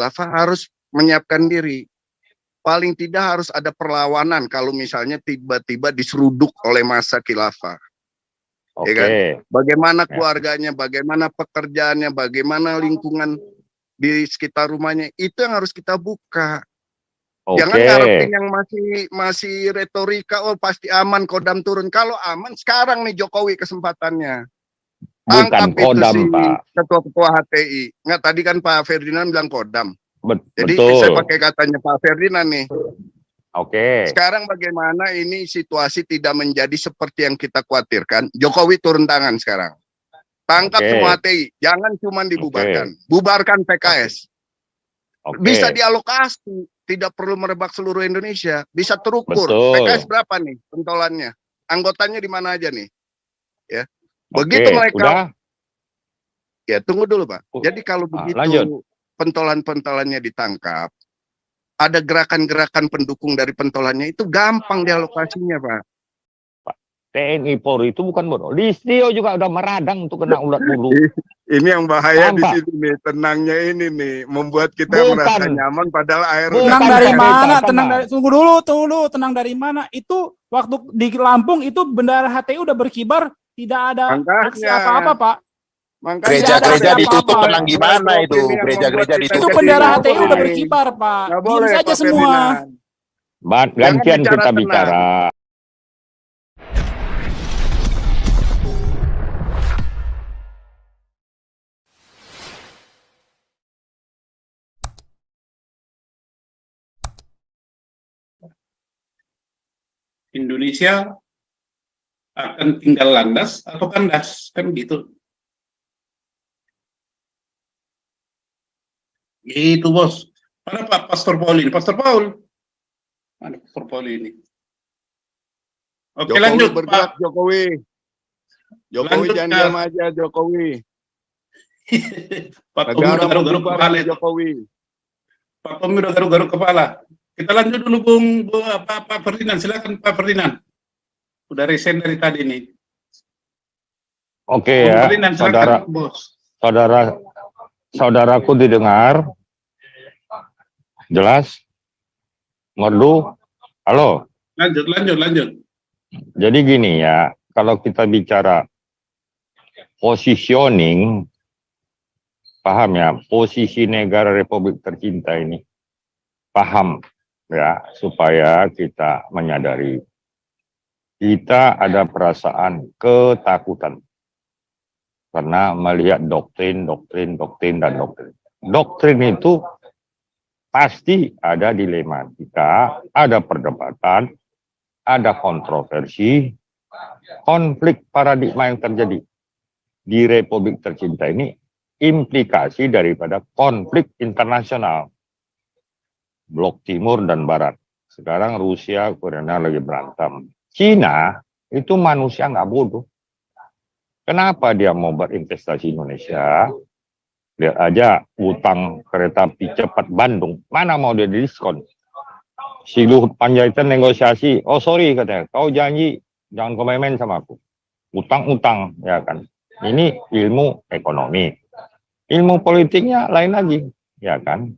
khilafah harus menyiapkan diri. Paling tidak harus ada perlawanan kalau misalnya tiba-tiba diseruduk oleh masa khilafah. Ya kan? Bagaimana keluarganya, bagaimana pekerjaannya, bagaimana lingkungan di sekitar rumahnya, itu yang harus kita buka. Jangan ngarepin yang masih retorika, oh pasti aman Kodam turun. Kalau aman sekarang nih Jokowi kesempatannya. Bukan Kodam, itu si Pak. Ketua HTI. Nggak, tadi kan Pak Ferdinand bilang Kodam. Jadi betul. saya pakai katanya Pak Ferdinand nih. Oke. Sekarang bagaimana ini situasi tidak menjadi seperti yang kita khawatirkan. Jokowi turun tangan sekarang. Tangkap semua HTI. Jangan cuma dibubarkan. Bubarkan PKS. Bisa dialokasi, tidak perlu merebak seluruh Indonesia, bisa terukur. PKS berapa nih pentolannya, anggotanya di mana aja nih, ya. Begitu mereka, ya tunggu dulu Pak. Jadi kalau begitu pentolan-pentolannya ditangkap, ada gerakan-gerakan pendukung dari pentolannya itu gampang dialokasinya Pak. TNI Polri itu bukan bodoh. Listio juga udah meradang untuk kena ulat bulu. Ini yang bahaya di sini nih, tenangnya ini nih, membuat kita merasa nyaman padahal air tenang dari mana? Tenang dari, tunggu dulu, tenang dari mana? Itu waktu di Lampung itu bendera HTI udah berkibar, tidak ada aksi apa-apa, Pak. Gereja-gereja ditutup tenang gimana itu? Gereja-gereja ditutup. Itu bendera HTI udah berkibar, Pak. Diam saja semua. Gantian kita bicara. Indonesia akan tinggal landas atau kandas, kan gitu. Gitu bos. Mana Pak Pastor Paul ini? Pastor Paul. Mana Pastor Paul ini? Oke, Jokowi lanjut bergerak, Pak. Jokowi jangan diam aja Jokowi. Pak Tommy udah garuk-garuk kepala. Jokowi. Pak Tommy udah garuk-garuk kepala. Kita lanjut dulu Pak Ferdinand, silakan Pak Ferdinand. Udah resign dari tadi nih. Oke ya, saudaraku didengar, jelas, merdu, halo. Lanjut. Jadi gini ya, kalau kita bicara positioning, paham ya, posisi negara Republik tercinta ini, paham ya, supaya kita menyadari kita ada perasaan ketakutan karena melihat doktrin. Doktrin itu pasti ada dilematika, ada perdebatan, ada kontroversi, konflik paradigma yang terjadi di Republik tercinta ini implikasi daripada konflik internasional. Blok Timur dan Barat. Sekarang Rusia, Ukraina lagi berantem. Cina itu manusia nggak bodoh. Kenapa dia mau berinvestasi Indonesia? Lihat aja utang kereta api cepat Bandung. Mana mau dia diskon? Si Luhut Panjaitan negosiasi. Oh sorry katanya, kau janji jangan komen sama aku. Utang-utang ya kan. Ini ilmu ekonomi. Ilmu politiknya lain lagi ya kan.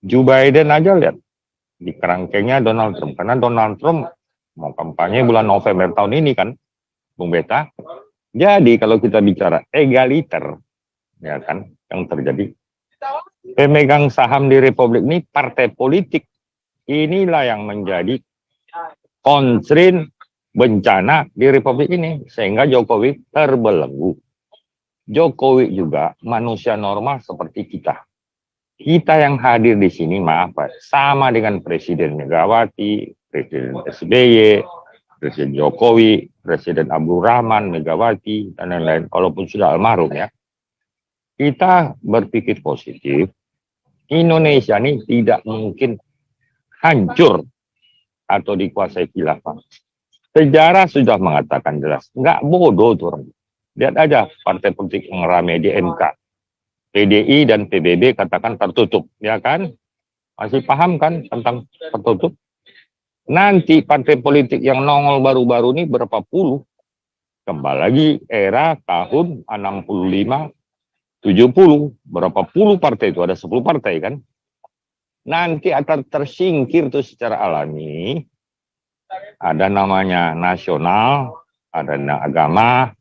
Joe Biden aja lihat di kerangkengnya Donald Trump, karena Donald Trump mau kampanye bulan November tahun ini kan, Bung Beta. Jadi kalau kita bicara egaliter, ya kan, yang terjadi, pemegang saham di Republik ini partai politik, inilah yang menjadi konstrin bencana di Republik ini, sehingga Jokowi terbelenggu. Jokowi juga manusia normal seperti kita. Kita yang hadir di sini, maaf Pak, sama dengan Presiden Megawati, Presiden SBY, Presiden Jokowi, Presiden Abdul Rahman, Megawati, dan lain-lain, walaupun sudah almarhum ya. Kita berpikir positif, Indonesia ini tidak mungkin hancur atau dikuasai khilafah. Sejarah sudah mengatakan jelas, nggak bodoh tuh orang. Lihat aja partai politik yang ramai di MK. PDI dan PBB katakan tertutup, ya kan? Masih paham kan tentang tertutup? Nanti partai politik yang nongol baru-baru ini berapa puluh? Kembali lagi era tahun 65, 70, berapa puluh partai itu? Ada 10 partai kan? nanti akan tersingkir tuh secara alami. Ada namanya nasional, ada agama,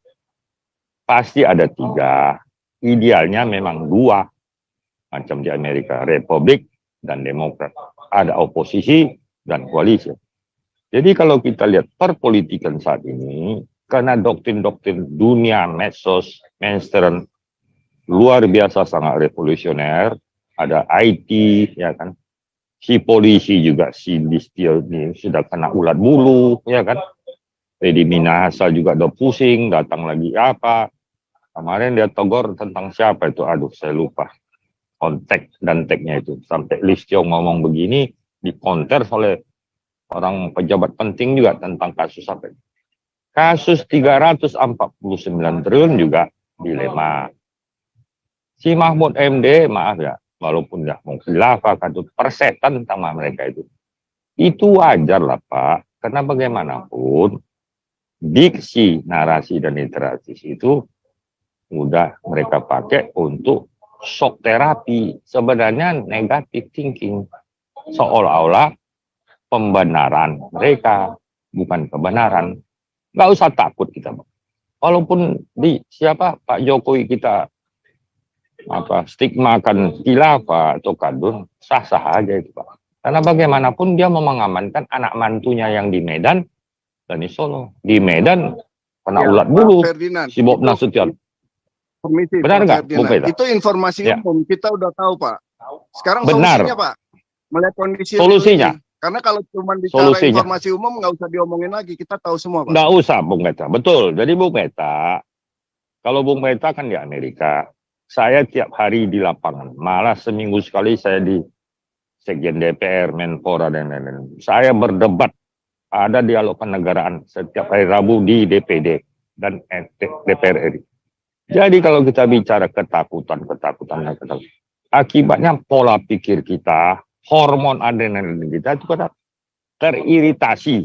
pasti ada 3. Idealnya memang 2, macam di Amerika, Republik dan Demokrat. Ada oposisi dan koalisi. Jadi kalau kita lihat perpolitikan saat ini, karena doktrin-doktrin dunia medsos, mainstream, luar biasa sangat revolusioner, ada IT, ya kan, si polisi juga, si Listio ini sudah kena ulat bulu, ya kan, Teddy Minahasa juga udah pusing, datang lagi apa, kemarin dia tegur tentang siapa itu, aduh saya lupa, kontek dan tagnya itu, sampai Listio ngomong begini, dikonter oleh orang pejabat penting juga tentang kasus apa itu. Kasus 349 triliun juga dilema. Si Mahfud MD, maaf ya, walaupun ya mau khilafah, kadut persetan sama mereka itu wajar lah Pak, karena bagaimanapun diksi, narasi dan literasi itu udah mereka pakai untuk shock terapi, sebenarnya negatif thinking, seolah-olah pembenaran mereka bukan kebenaran. Nggak usah takut kita, walaupun di siapa Pak Jokowi kita stigmakan khilafah atau kadun, sah-sah aja itu Pak. Karena bagaimanapun dia mau mengamankan anak mantunya yang di Medan dan di Solo. Di Medan kena ulat bulu, si Bob Nasution. Permisi, benar nggak, Bung Peta? Itu informasi umum, kita udah tahu Pak. Sekarang benar. Solusinya Pak, melihat kondisi solusinya. Ini. Karena kalau cuma bicara informasi umum nggak usah diomongin lagi, kita tahu semua Pak. Nggak usah Bung Peta, betul. Jadi Bung Peta, kalau Bung Peta kan di Amerika, saya tiap hari di lapangan, malah seminggu sekali saya di Sekjen DPR, Menpora, dan lain-lain. Saya berdebat, ada dialog kenegaraan setiap hari Rabu di DPD dan DPR RI. Jadi kalau kita bicara ketakutan, akibatnya pola pikir kita, hormon adrenalin kita itu pada teriritasi,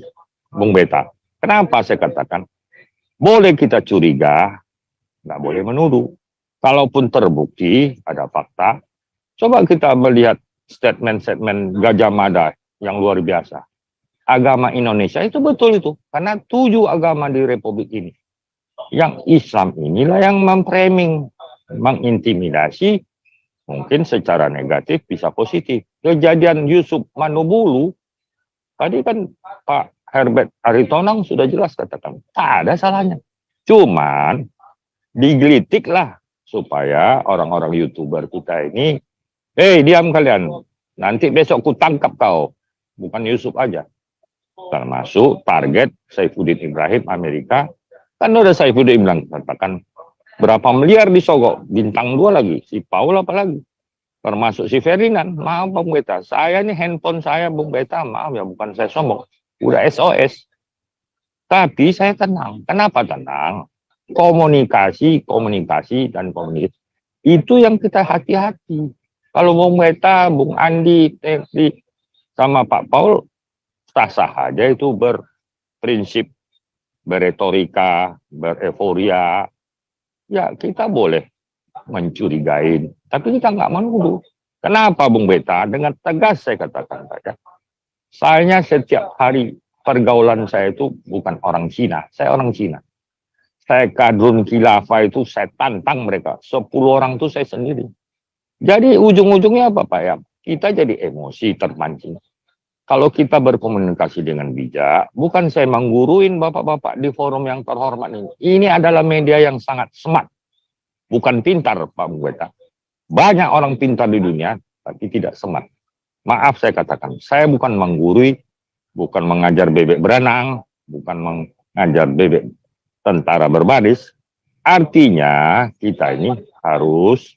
Bung Beta. Kenapa saya katakan? Boleh kita curiga, nggak boleh menuduh. Kalaupun terbukti, ada fakta, coba kita melihat statement-statement Gajah Mada yang luar biasa. Agama Indonesia itu betul itu, karena 7 agama di Republik ini. Yang Islam inilah yang memframing, mengintimidasi, mungkin secara negatif bisa positif. Kejadian Yusuf Manobulu, tadi kan Pak Herbert Aritonang sudah jelas katakan, tak ada salahnya. Cuman digelitik lah supaya orang-orang YouTuber kita ini, diam kalian, nanti besok ku tangkap kau, bukan Yusuf aja. Termasuk target Saifuddin Ibrahim Amerika, kan udah Saifuddin bilang, katakan berapa miliar disogok, bintang 2 lagi, si Paul apalagi, termasuk si Ferdinand. Maaf Bung Beta, saya ini handphone saya Bung Beta, maaf ya, bukan saya sombong, udah SOS. Tapi saya tenang. Kenapa tenang? Komunikasi, dan komunikasi. Itu yang kita hati-hati. Kalau Bung Beta, Bung Andi, sama Pak Paul, sah-sah aja itu berprinsip, beretorika, bereforia. Ya kita boleh mencurigain, tapi kita nggak menuduh. Kenapa Bung Beta? Dengan tegas saya katakan saja. Saya setiap hari pergaulan saya itu bukan orang Cina, saya orang Cina. Saya kadrun khilafah itu saya tantang mereka. 10 orang itu saya sendiri. Jadi ujung-ujungnya apa Pak ya? Kita jadi emosi terpancing. Kalau kita berkomunikasi dengan bijak, bukan saya mengguruin bapak-bapak di forum yang terhormat ini. Ini adalah media yang sangat smart. Bukan pintar Pak Beta. Banyak orang pintar di dunia, tapi tidak smart. Maaf saya katakan, saya bukan menggurui, bukan mengajar bebek berenang, bukan mengajar bebek tentara berbaris. Artinya kita ini harus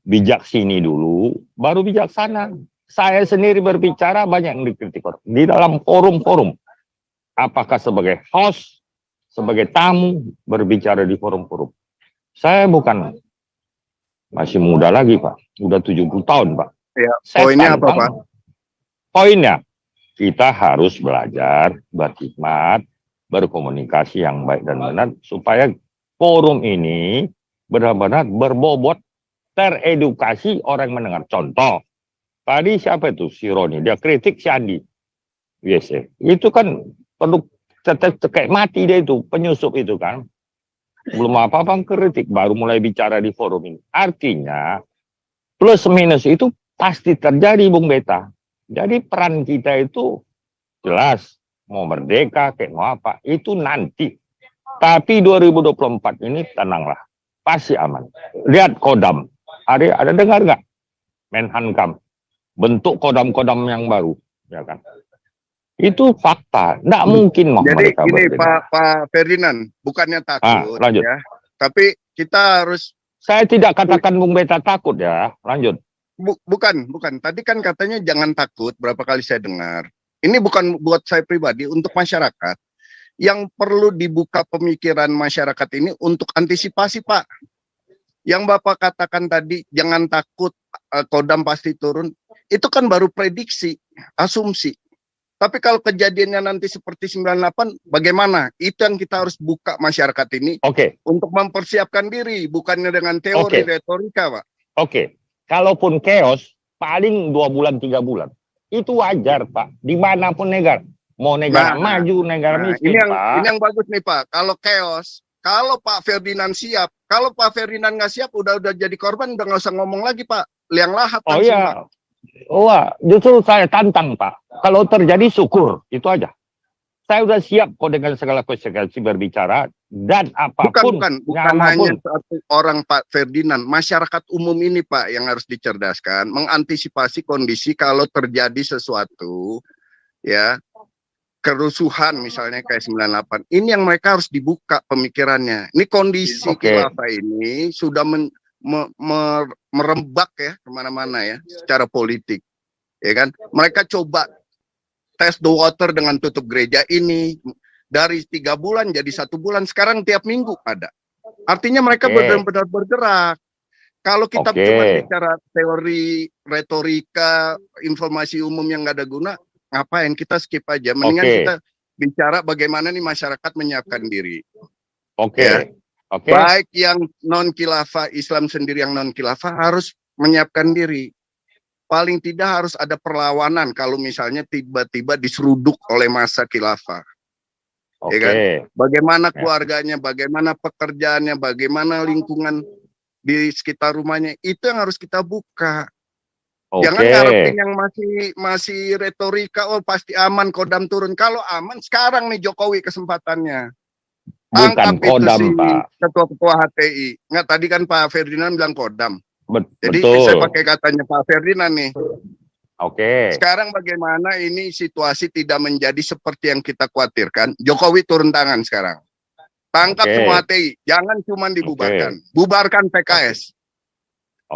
bijaksini dulu, baru bijaksana. Saya sendiri berbicara banyak yang dikritik di dalam forum-forum. Apakah sebagai host, sebagai tamu, berbicara di forum-forum. Saya bukan, masih muda lagi Pak, udah 70 tahun Pak. Ya, poinnya apa Pak? Poinnya, kita harus belajar, berhikmat, berkomunikasi yang baik dan benar, supaya forum ini benar-benar berbobot, teredukasi orang mendengar. Contoh, Tadi siapa itu si Roni? Dia kritik si Andi. Yes, itu kan perlu kayak mati dia itu, penyusup itu kan. Belum apa-apa kritik, baru mulai bicara di forum ini. Artinya, plus minus itu pasti terjadi, Bung Beta. Jadi peran kita itu jelas, mau merdeka, kayak mau apa, itu nanti. Tapi 2024 ini tenanglah, pasti aman. Lihat Kodam, ada dengar nggak? Menhankam, bentuk kodam-kodam yang baru, ya kan? Itu fakta, nggak mungkin Jadi mereka ini berbeda. Pak Ferdinand, bukannya takut, lanjut. ya, tapi kita harus. Saya tidak katakan Bung Beta takut ya, lanjut. Bukan. Tadi kan katanya jangan takut, berapa kali saya dengar. Ini bukan buat saya pribadi, untuk masyarakat. Yang perlu dibuka pemikiran masyarakat ini untuk antisipasi, Pak. Yang Bapak katakan tadi, jangan takut, Kodam pasti turun. Itu kan baru prediksi, asumsi. Tapi kalau kejadiannya nanti seperti 98, bagaimana? Itu yang kita harus buka masyarakat ini. Untuk mempersiapkan diri, bukannya dengan teori retorika, Pak. Kalaupun chaos, paling 2 bulan, 3 bulan. Itu wajar, Pak. Dimanapun negara. Mau negara maju, negara miskin, Pak. Ini yang bagus nih, Pak. Kalau chaos, kalau Pak Ferdinand siap, kalau Pak Ferdinand nggak siap, udah jadi korban, udah nggak usah ngomong lagi, Pak. Liang lahat. Oh iya. Justru saya tantang, Pak. Kalau terjadi syukur, itu aja. Saya udah siap kok dengan segala konsekuensi berbicara dan apapun. Bukan hanya satu orang Pak Ferdinand, masyarakat umum ini, Pak, yang harus dicerdaskan, mengantisipasi kondisi kalau terjadi sesuatu, ya, kerusuhan misalnya kayak 98. Ini yang mereka harus dibuka pemikirannya. Ini kondisi khilafah ini sudah merembak ya kemana-mana ya secara politik, ya kan? Mereka coba test the water dengan tutup gereja ini dari 3 bulan jadi 1 bulan, sekarang tiap minggu ada. Artinya mereka benar-benar bergerak. Kalau kita cuma bicara teori retorika, informasi umum yang nggak ada guna, ngapain? Kita skip aja. Mendingan kita bicara bagaimana nih masyarakat menyiapkan diri. Baik yang non khilafah, Islam sendiri yang non khilafah harus menyiapkan diri. Paling tidak harus ada perlawanan kalau misalnya tiba-tiba diseruduk oleh masa khilafah. Ya kan? Bagaimana keluarganya, bagaimana pekerjaannya, bagaimana lingkungan di sekitar rumahnya, itu yang harus kita buka. Jangan ngarepin yang masih retorika, oh pasti aman Kodam turun. Kalau aman sekarang nih Jokowi kesempatannya. Bukan Kodam, Pak. Ketua-ketua HTI. Nggak, tadi kan Pak Ferdinand bilang Kodam. Jadi betul. saya pakai katanya Pak Ferdinand nih. Oke. Sekarang bagaimana ini situasi tidak menjadi seperti yang kita khawatirkan. Jokowi turun tangan sekarang. Tangkap semua HTI. Jangan cuma dibubarkan. Bubarkan PKS.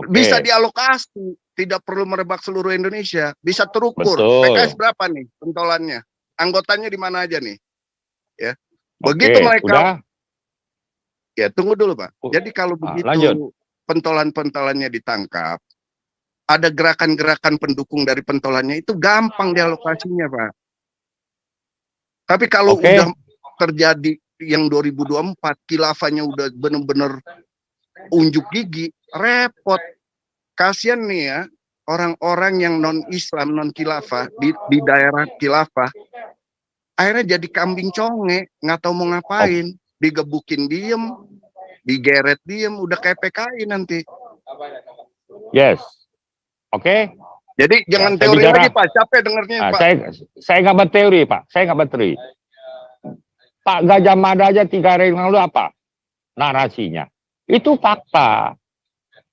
Bisa dialokasi. Tidak perlu merebak seluruh Indonesia. Bisa terukur. PKS berapa nih pentolannya? Anggotanya di mana aja nih? Ya. Begitu mereka. Ya, tunggu dulu, Pak. Jadi kalau begitu pentolan-pentolannya ditangkap, ada gerakan-gerakan pendukung dari pentolannya, itu gampang dialokasinya, Pak. Tapi kalau udah terjadi yang 2024, khilafahnya udah benar-benar unjuk gigi, repot. Kasian nih ya, orang-orang yang non-Islam, non-khilafah, di daerah khilafah, akhirnya jadi kambing conge, nggak tahu mau ngapain, digebukin diem, digeret diem, udah kayak PKI nanti. Yes. Jadi jangan teori lagi, Pak. Capek dengernya, Pak. Saya nggak berteori, Pak. Saya nggak berteori. Pak Gajah Mada aja 3 hari yang lalu apa narasinya? Itu fakta.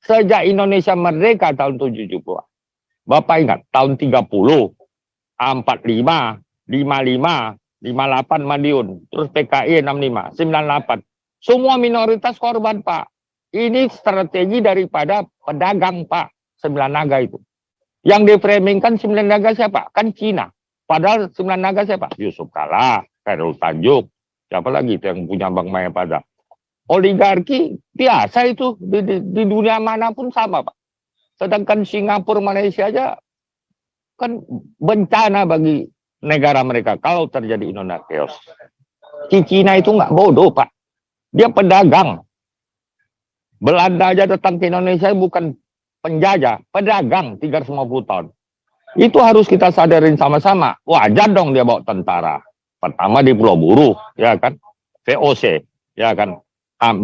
Sejak Indonesia merdeka tahun 70. Bapak ingat tahun 30, 45, 55, 58 Madiun, terus PKI 65, 98. Semua minoritas korban, Pak. Ini strategi daripada pedagang, Pak. 9 naga itu. Yang diframingkan 9 naga siapa? Kan Cina. Padahal 9 naga siapa? Yusuf Kala, Khairul Tanjung. Siapa lagi itu yang punya Bank Mayapada? Oligarki biasa itu di dunia manapun sama, Pak. Sedangkan Singapura, Malaysia aja kan bencana bagi negara mereka kalau terjadi Indonesia chaos. Cina itu nggak bodoh, Pak. Dia pedagang. Belanda aja datang ke Indonesia bukan penjajah, pedagang 350 tahun. Itu harus kita sadarin sama-sama. Wajar dong dia bawa tentara. Pertama di Pulau Buru, ya kan? VOC, ya kan?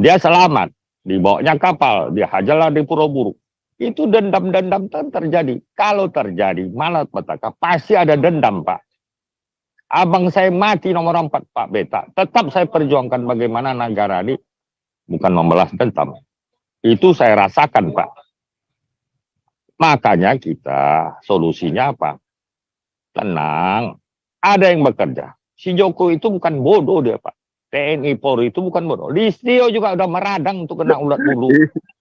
Dia selamat. Dibawanya kapal, dia hajarlah di Pulau Buru. Itu dendam-dendam terjadi. Kalau terjadi malapetaka, pasti ada dendam, Pak. Abang saya mati nomor 4, Pak Beta. Tetap saya perjuangkan bagaimana negara ini bukan membalas dendam. Itu saya rasakan, Pak. Makanya kita solusinya apa? Tenang. Ada yang bekerja. Si Jokowi itu bukan bodoh dia, Pak. TNI Polri itu bukan bodoh. Listio juga udah meradang untuk kena ulat bulu.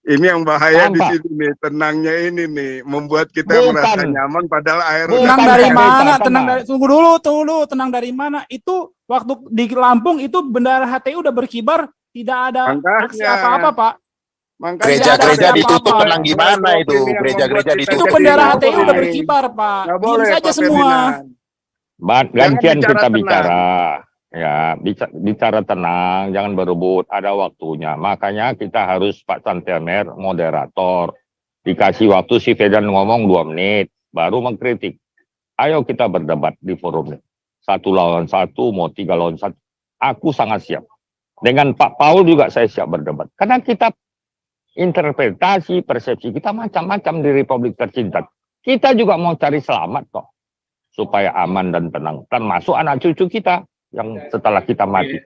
Ini yang bahaya di Tampak. sini nih, tenangnya ini nih, membuat kita Bukan. merasa nyaman padahal air Bukan. Tenang Bukan, dari Pak mana? Beta, Tenang tenang. dari tunggu dulu, tenang dari mana? Itu waktu di Lampung itu bendera HTI udah berkibar, tidak ada Makanya. aksi apa-apa, Pak. Makanya Gereja-gereja ada ditutup apa-apa. tenang gimana itu? Gereja-gereja Itu ditutup. bendera Tidak HTI udah boleh. berkibar, Pak. Nggak Diam boleh, saja Pak semua. Ferdinand. Gantian Jangan kita bicara bicara. Ya, bicara tenang, jangan berebut, ada waktunya. Makanya kita harus Pak Santianer, moderator. Dikasih waktu si Fedan ngomong 2 menit, baru mengkritik. Ayo kita berdebat di forum ini. 1 lawan 1, mau 3 lawan 1. Aku sangat siap. Dengan Pak Paul juga saya siap berdebat. Karena kita interpretasi, persepsi kita macam-macam di Republik tercinta. Kita juga mau cari selamat kok. Supaya aman dan tenang. Termasuk anak cucu kita yang setelah kita mati.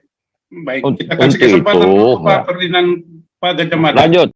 Baik, Untuk kita kasih kesempatan itu, dulu Pak ya. Ferdinand, Pak Gajah Mada. Lanjut.